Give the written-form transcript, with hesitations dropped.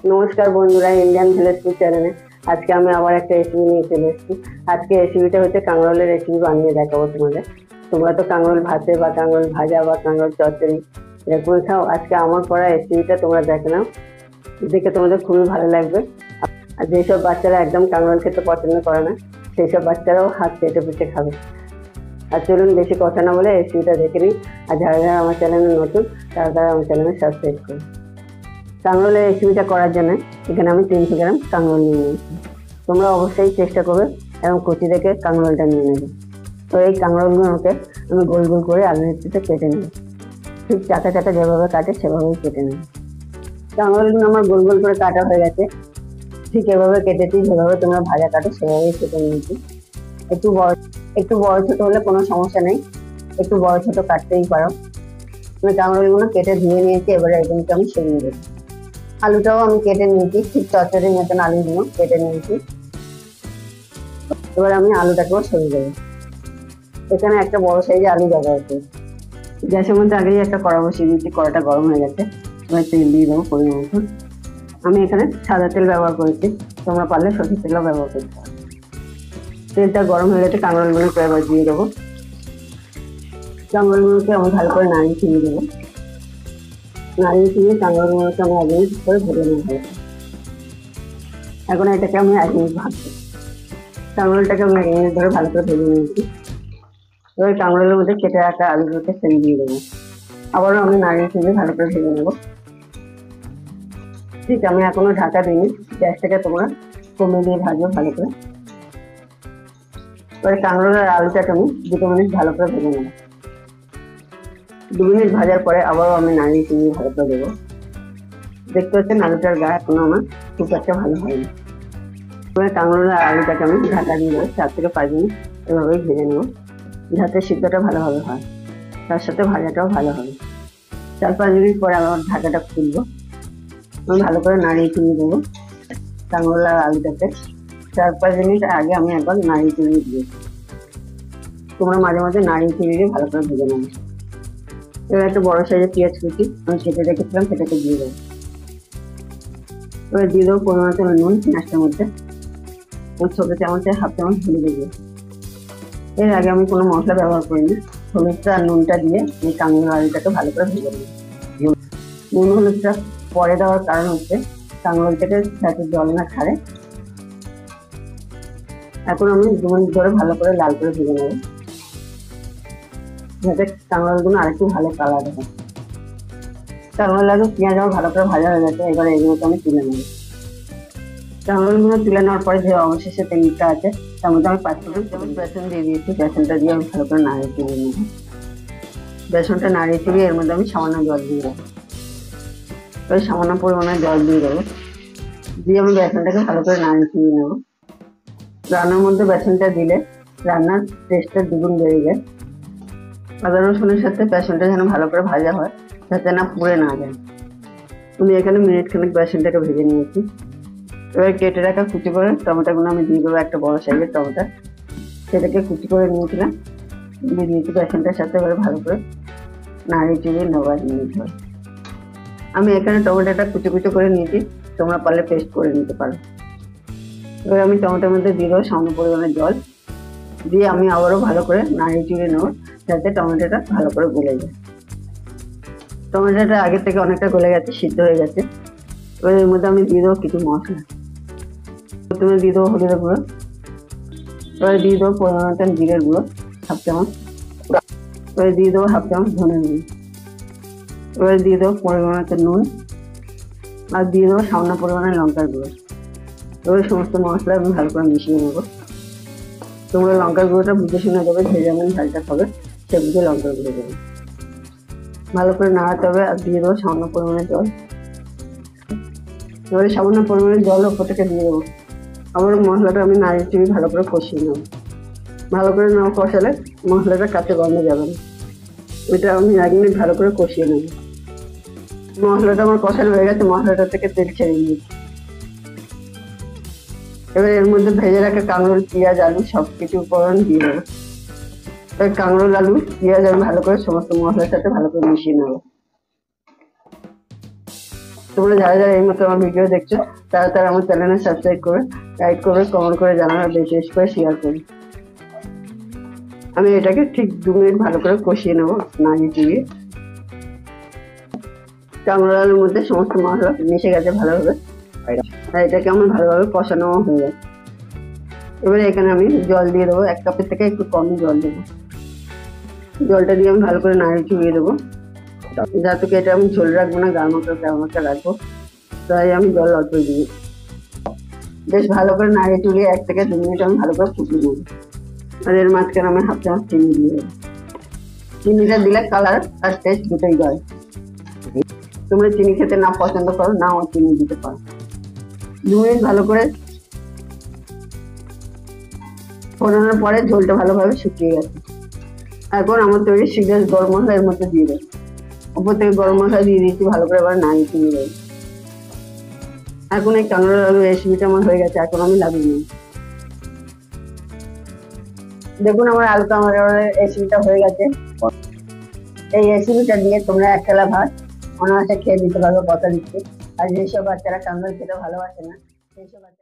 নমস্কার বন্ধুরা, Indian village food চ্যানেলে আজকে আমি আবার একটা রেসিপি নিয়ে চলে এসেছি। আজকে রেসিপিটা হচ্ছে কাঁকরোলের রেসিপি বানিয়ে দেখাবো তোমাদের। তোমরা তো কাঁকরোল ভাতে বা কাঁকরোল ভাজা বা কাঁকরোল চচ্চড়ি এরকম খাও। আজকে আমার করা রেসিপিটা তোমরা দেখে নাও, দেখে তোমাদের খুবই ভালো লাগবে। আর যেসব বাচ্চারা একদম কাঁকরোল খেতে পছন্দ করে না, সেই সব বাচ্চারাও হাত চেটে পুটে খাবে। আর চলুন বেশি কথা না বলে রেসিপিটা দেখে নিই। আর যারা যারা আমার চ্যানেলে নতুন তারা আমার চ্যানেলে সাবস্ক্রাইব করুন। কাঁকরোলের রেসিপিটা করার জন্য এখানে আমি 300 গ্রাম কাঁকরোল নিয়ে নিয়েছি। তোমরা অবশ্যই চেষ্টা করবে এবং কচি দেখে কাঁকরোলটা নিয়ে নেবে। তো এই কাঁকরোলগুলোকে আমি গোল গোল করে আলুতে কেটে নেব, ঠিক চাকা চাকা যেভাবে কাটে সেভাবেই কেটে নেব। কাঁকরোলগুলো আমার গোল গোল করে কাটা হয়ে গেছে, ঠিক এভাবে কেটেছি যেভাবে তোমরা ভাজা কাটো সেভাবেই কেটে নিয়েছি। একটু বড় ছোট হলে কোনো সমস্যা নেই, একটু বড় ছোট কাটতেই পারো। আমি কাঁকরোলগুলো কেটে ধুয়ে নিয়েছি, এবারে এগুলোকে আমি সরিয়ে দেবো। আলুটাও আমি কেটে নিয়েছি, ঠিক চচ্চড়ির মতন আলুগুলো কেটে নিয়েছি। এবার আমি আলুটাকেও সরিয়ে দেবো। এখানে একটা বড় সাইজে আলু ব্যবহার করি। গ্যাসের মধ্যে আগেই একটা কড়া বসিয়ে দিয়েছি, কড়াটা গরম হয়ে গেছে। এবার তেল দিয়ে দেবো পরিমাণ মতো। আমি এখানে সাদা তেল ব্যবহার করেছি, তোমরা পারলে সরষের তেলও ব্যবহার করতে পারো। তেলটা গরম হয়ে গেছে, কাঁকরোলগুলোকে এবার দিয়ে দেবো। কাঁকরোলগুলোকে আমি ভালো করে নাড়িয়ে ছিঁড়ে দেবো। নাড়িয়ে ছিঁড়ে কাঁকরোলগুলোকে আমি 1 মিনিট করে ভেজে নেবো। এখন এটাকে আমি 1 মিনিট ভাজবো। কাঁকরোলটাকে আমি 1 মিনিট ধরে ভালো করে ভেজে নিয়েছি। এবার কাঁকরোলের মধ্যে কেটে রাখা আলুগুলোকে ছেড়ে দিয়ে দেবো। আবারও আমি নাড়িয়ে ছিঁড়ে ভালো করে ভেজে নেবো। ঠিক আমি এখনো ঢাকা দিইনি, গ্যাসটাকে তোমরা কমিয়ে দিয়ে ভাজবো ভালো করে। এবার কাঁকরোলের আলুটাকে আমি 2 মিনিট ভালো করে ভেজে নেবো। 2 মিনিট ভাজার পরে আবারও আমি নাড়িয়ে ছিঁড়ে ভালো করে দেবো। দেখতে পাচ্ছেন আলুটার গায়ে এখনো আমার খুব একটা ভালো হয়নি। এবার কাঁকরোলের আলুটাকে আমি ঢাকা দিয়ে দেবো, 4 থেকে 5 মিনিট এভাবেই ভেজে নেবো, যাতে সিদ্ধটা ভালোভাবে হয়, তার সাথে ভাজাটাও ভালো হবে। 4-5 মিনিট পরে আবার ঢাকাটা খুলবো। আমি ভালো করে নাড়িয়ে চিনি দেবো কাঁকরোল আর আলুটাকে। 4-5 মিনিট আগে আমি একবার নাড়িয়ে চিনি দিয়েছি, তোমরা মাঝে মাঝে নাড়িয়ে চিনি দিয়ে ভালো করে ভেজে নেবো। এবার একটা বড় সাইজের পেঁয়াজ কুচি আমি কেটে রেখেছিলাম, সেটাকে দিয়ে দেবো। এবার দিয়ে দেবো পরিমাণ মতো নুন পেঁয়াজটার মধ্যে। ছোট চামচে 1/2 চামচ হলুদ দেবো। এর আগে আমি কোনো মশলা ব্যবহার করিনি। হলুদটা আর নুনটা দিয়ে এই কাঁকরোল আলুটাকে ভালো করে ভেজে নেব। নুন হলুদটা পরে দেওয়ার কারণ হচ্ছে কাঁকরোল থেকে যাতে জল না ছাড়ে। এখন আমি 2 মিনিট ধরে ভালো করে লাল করে ভেজে নেব, যাতে কাঁকরোলগুলো আরেকটু ভালো কালার হয়। কাঁকরোল আলু পেঁয়াজ আমার ভালো করে ভাজা হয়ে গেছে, এবারে এগুলোকে আমি তুলে নেব। কাঁকরোলগুলো তুলে নেওয়ার পরে যে অবশেষে তেলটা আছে তার মধ্যে আমি 5 চামচ বেসন দিয়ে দিয়েছি। বেসনটা দিয়ে আমি ভালো করে নাড়িয়ে চিড়িয়ে নেব। বেসনটা নাড়িয়ে চিড়িয়ে এর মধ্যে আমি সামান্য জল দিয়ে দেবো। ওই সামান্য পরিমাণে জল দিয়ে দেবো, দিয়ে আমি বেসনটাকে ভালো করে নাড়িয়ে চিড়িয়ে নেব। রান্নার মধ্যে বেসনটা দিলে রান্নার টেস্টটা দ্বিগুণ বেড়ে যায়। আদা রসুনের সাথে বেসনটা যেন ভালো করে ভাজা হয়, যাতে না পুড়ে না যায়। আমি এখানে মিনিট খানেক বেসনটাকে ভেজে নিয়েছি। এবার কেটে রাখা কুচি করে টমেটোগুলো আমি দিয়ে দেবো, একটা বড় সাইজের টমেটো, সেটাকে কুচি করে নিয়েছিলাম, দিয়ে দিয়েছি বেসনটার সাথে। এবারে ভালো করে নাড়িয়ে চিড়িয়ে নেবো 1 মিনিট ধরে। আমি এখানে টমেটোটা কুচি কুচি করে নিয়েছি, তোমরা পারলে পেস্ট করে নিতে পারো। এবার আমি টমেটোর মধ্যে দিয়ে দেবো সামান্য পরিমাণে জল, দিয়ে আমি আবারও ভালো করে নাড়িয়ে চিড়িয়ে নেবো, যাতে টমেটোটা ভালো করে গলে যায়। টমেটোটা আগে থেকে অনেকটা গলে গেছে, সিদ্ধ হয়ে গেছে। এবার এর মধ্যে আমি দিয়ে দেবো কিছু মশলা। প্রথমে দিয়ে দেবো হলুদের গুঁড়ো, এবারে দিয়ে দেবো পরিমাণ মতো জিরের গুঁড়ো 1/2 চামচ, এবারে দিয়ে দেবো 1/2 চামচ ধনের গুঁড়ো, এবারে দিয়ে দেবো পরিমাণ মতো নুন, আর দিয়ে দেবো সামান্য পরিমাণে লঙ্কার গুঁড়ো। এবারে সমস্ত মশলা আমি ভালো করে মিশিয়ে নেবো। তোমরা লঙ্কার গুঁড়োটা বুঝে শুনে দেবে, যে যেমন ঝালটা খাবে সে বুঝে লঙ্কার গুঁড়ো দেবে। ভালো করে নাড়াতে হবে, আর দিয়ে দেবো সামান্য পরিমাণে জল। এবারে সামান্য পরিমাণে জল ওপর থেকে দিয়ে দেবো। আবার মশলাটা আমি নাড়িয়ে চিড়ে ভালো করে কষিয়ে নেব। ভালো করে না কষালে মশলাটা কাঁচা গন্ধ যাবে না। এটা আমি 1 মিনিট ভালো করে কষিয়ে নেব। মশলাটা আমার কষানো হয়ে গেছে, মশলাটা থেকে তেল ছেড়ে দিয়েছি। এবার এর মধ্যে ভেজে রাখা কাঁকরোল, পেঁয়াজ, আলু সবকিছু উপকরণ দিয়ে দেবো। এবার কাঁকরোল, আলু, পেঁয়াজ আমি ভালো করে সমস্ত মশলার সাথে ভালো করে মিশিয়ে নেব। তো তোমরা যারা যারা এই মতো আমার ভিডিও দেখছো তারা তারা আমার চ্যানেলে সাবস্ক্রাইব করে, লাইক করবে, কমেন্ট করে জানাবে, বেশি বেশি করে শেয়ার করবে। আমি এটাকে ঠিক 2 মিনিট ভালো করে কষিয়ে নেবো নাড়ি চুড়িয়ে। কাঁকড়োর আলুর মধ্যে সমস্ত মশলা মিশে গেছে ভালোভাবে, আর এটাকে আমার ভালোভাবে কষানো হয়ে গেছে। এবারে এখানে আমি জল দিয়ে দেবো, 1 কাপের থেকে একটু কমই জল দেবো। জলটা দিয়ে আমি ভালো করে নাড়ি চুড়িয়ে দেবো, যাতে এটা আমি ঝোল রাখবো না, গাঢ় রাখবো, তাই আমি জল অল্প দিই। বেশ ভালো করে নাড়িয়ে চুড়িয়ে 1 থেকে 2 মিনিট আমি ভালো করে ফুটিয়ে দেবো। আর এর মাঝখানে আমি 1/2 চামচ চিনি দিয়ে দেবো। চিনিটা দিলে কালার আর টেস্ট দুটোই হয়। তোমরা চিনি খেতে না পছন্দ করো নাও চিনি দিতে পারো। 2 মিনিট ভালো করে ফোটানোর পরে ঝোলটা ভালোভাবে শুকিয়ে গেছে। এখন আমার তৈরি সিরিয়াস গরম মশলা এর মধ্যে দিয়ে দেবো। উপর থেকে গরম মশলা দিয়ে দিচ্ছি, ভালো করে এবার নাড়িয়ে চিনি দেবো। এখন এই কাঁকড়ার আলু রেসিপিটা আমার হয়ে গেছে, এখন আমি লাগিয়ে নিই। দেখুন আমার আলু কাঁকড়ার রেসিপিটা হয়ে গেছে। এই রেসিপিটা দিয়ে তোমরা 1 থালা ভাত অনায়াসে খেয়ে দিতে পারবে, কথা দিচ্ছি। আর যেসব বাচ্চারা কাঁকড়া খেতে ভালোবাসে না সেই সব